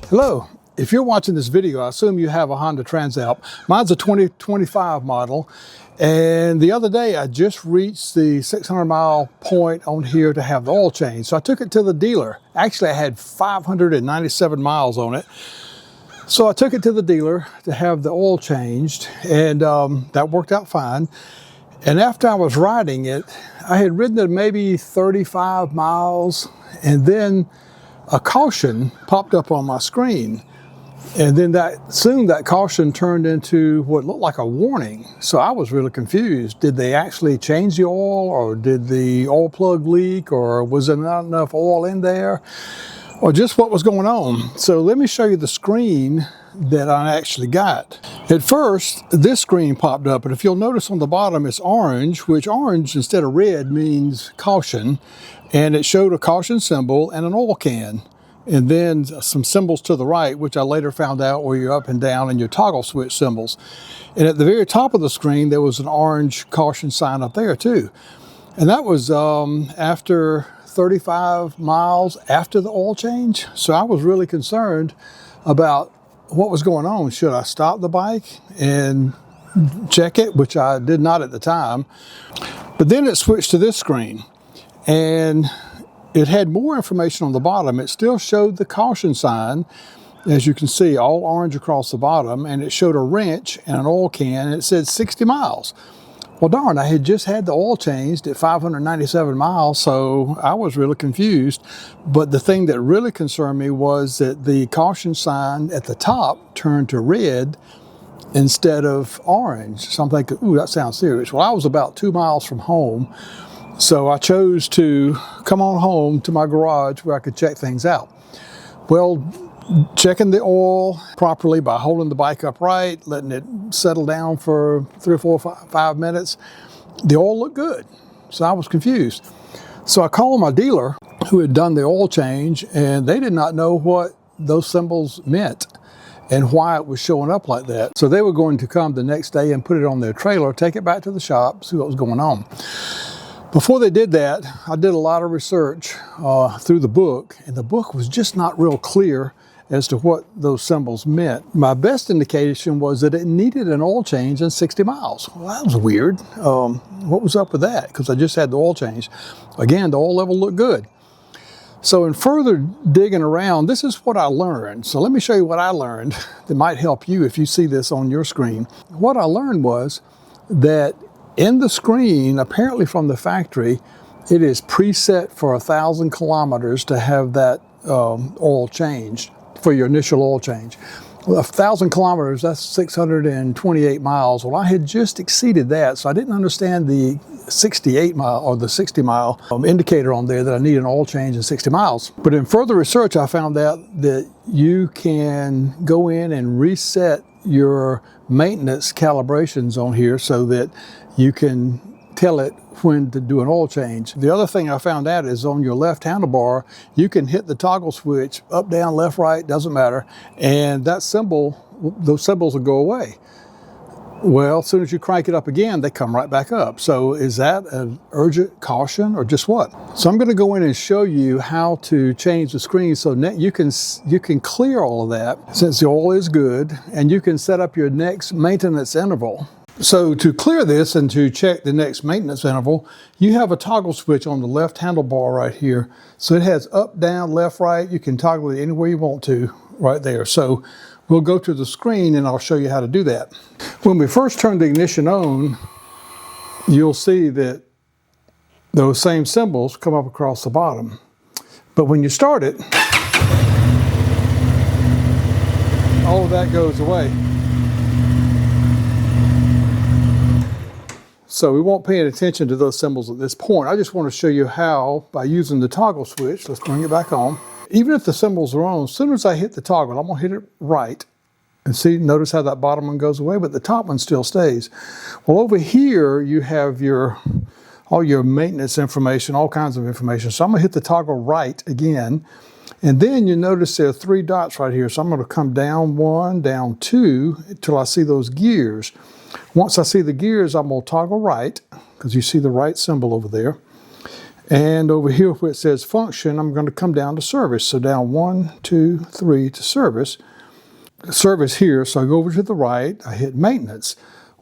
Hello, if you're watching this video, I assume you have a Honda Transalp. Mine's a 2025 model, and the other day I just reached the 600-mile point on here to have the oil change. So I took it to the dealer. Actually, I had 597 miles on it. So I took it to the dealer to have the oil changed, and that worked out fine. And after I was riding it, I had ridden it maybe 35 miles, and then a caution popped up on my screen. And then soon that caution turned into what looked like a warning. So I was really confused. Did they actually change the oil, or did the oil plug leak, or was there not enough oil in there, or just what was going on? So let me show you the screen that I actually got. At first, this screen popped up, and if you'll notice on the bottom, it's orange, which orange instead of red means caution. And it showed a caution symbol and an oil can. And then some symbols to the right, which I later found out were your up and down and your toggle switch symbols. And at the very top of the screen, there was an orange caution sign up there too. And that was after 35 miles after the oil change. So I was really concerned about what was going on. Should I stop the bike and check it, which I did not at the time. But then it switched to this screen, and it had more information on the bottom. It still showed the caution sign, as you can see, all orange across the bottom, and it showed a wrench and an oil can, and it said 60 miles. Well, darn, I had just had the oil changed at 597 miles, so I was really confused. But the thing that really concerned me was that the caution sign at the top turned to red instead of orange. So I'm thinking, ooh, that sounds serious. Well, I was about 2 miles from home, so I chose to come on home to my garage where I could check things out. Well, checking the oil properly by holding the bike upright, letting it settle down for 3 or 4 or 5 minutes, the oil looked good. So I was confused. So I called my dealer who had done the oil change, and they did not know what those symbols meant and why it was showing up like that. So they were going to come the next day and put it on their trailer, take it back to the shop, see what was going on. Before they did that, I did a lot of research through the book, and the book was just not real clear as to what those symbols meant. My best indication was that it needed an oil change in 60 miles. Well, that was weird. What was up with that? Because I just had the oil change. Again, the oil level looked good. So in further digging around, this is what I learned. So let me show you what I learned that might help you if you see this on your screen. What I learned was that in the screen, apparently from the factory, it is preset for 1,000 kilometers to have that oil changed for your initial oil change. Well, 1,000 kilometers, that's 628 miles. Well, I had just exceeded that, so I didn't understand the 68 mile or the 60 mile indicator on there that I need an oil change in 60 miles. But in further research, I found out that you can go in and reset your maintenance calibrations on here so that you can tell it when to do an oil change. The other thing I found out is on your left handlebar, you can hit the toggle switch up, down, left, right, doesn't matter, and that symbol, those symbols will go away. Well, as soon as you crank it up again, they come right back up. So is that an urgent caution or just what? So I'm going to go in and show you how to change the screen so you can clear all of that since the oil is good, and you can set up your next maintenance interval. So to clear this and to check the next maintenance interval, you have a toggle switch on the left handlebar right here. So it has up, down, left, right. You can toggle it anywhere you want to right there. So we'll go to the screen and I'll show you how to do that. When we first turn the ignition on, you'll see that those same symbols come up across the bottom. But when you start it, all of that goes away. So we won't pay any attention to those symbols at this point. I just want to show you how, by using the toggle switch, let's bring it back on. Even if the symbols are on, as soon as I hit the toggle, I'm going to hit it right. And see, notice how that bottom one goes away, but the top one still stays. Well, over here, you have all your maintenance information, all kinds of information. So I'm going to hit the toggle right again. And then you notice there are 3 dots right here. So I'm going to come down 1, down 2, until I see those gears. Once I see the gears, I'm going to toggle right, because you see the right symbol over there. And over here where it says function, I'm going to come down to service. So down 1, 2, 3 to service. Service here, so I go over to the right, I hit maintenance.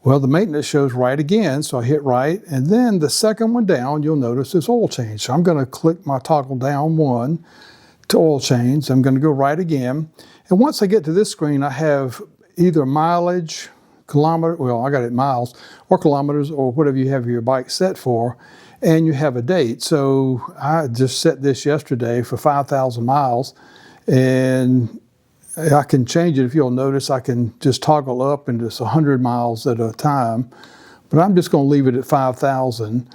Well, the maintenance shows right again, so I hit right, and then the second one down, you'll notice is oil change. So I'm going to click my toggle down 1 to oil change. I'm going to go right again, and once I get to this screen, I have either mileage, kilometer, well, I got it miles, or kilometers, or whatever you have your bike set for, and you have a date. So I just set this yesterday for 5,000 miles, and I can change it. If you'll notice, I can just toggle up into 100 miles at a time, but I'm just going to leave it at 5,000.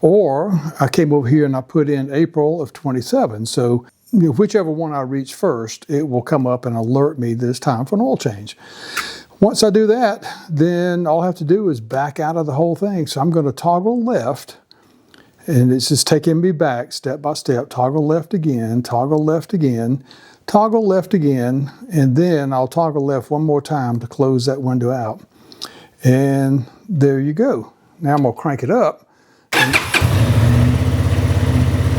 Or I came over here and I put in April of 27. So whichever one I reach first, it will come up and alert me this time for an oil change. Once I do that, then all I have to do is back out of the whole thing. So I'm going to toggle left, and it's just taking me back step by step. Toggle left again, toggle left again, toggle left again, and then I'll toggle left one more time to close that window out. And there you go. Now I'm going to crank it up,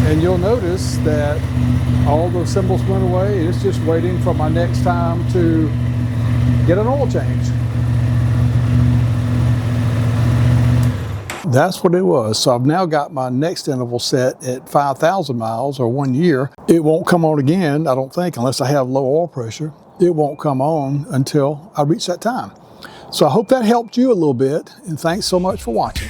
and you'll notice that all those symbols went away. It's just waiting for my next time to get an oil change. That's what it was. So I've now got my next interval set at 5,000 miles or 1 year. It won't come on again, I don't think, unless I have low oil pressure. It won't come on until I reach that time. So I hope that helped you a little bit, and thanks so much for watching.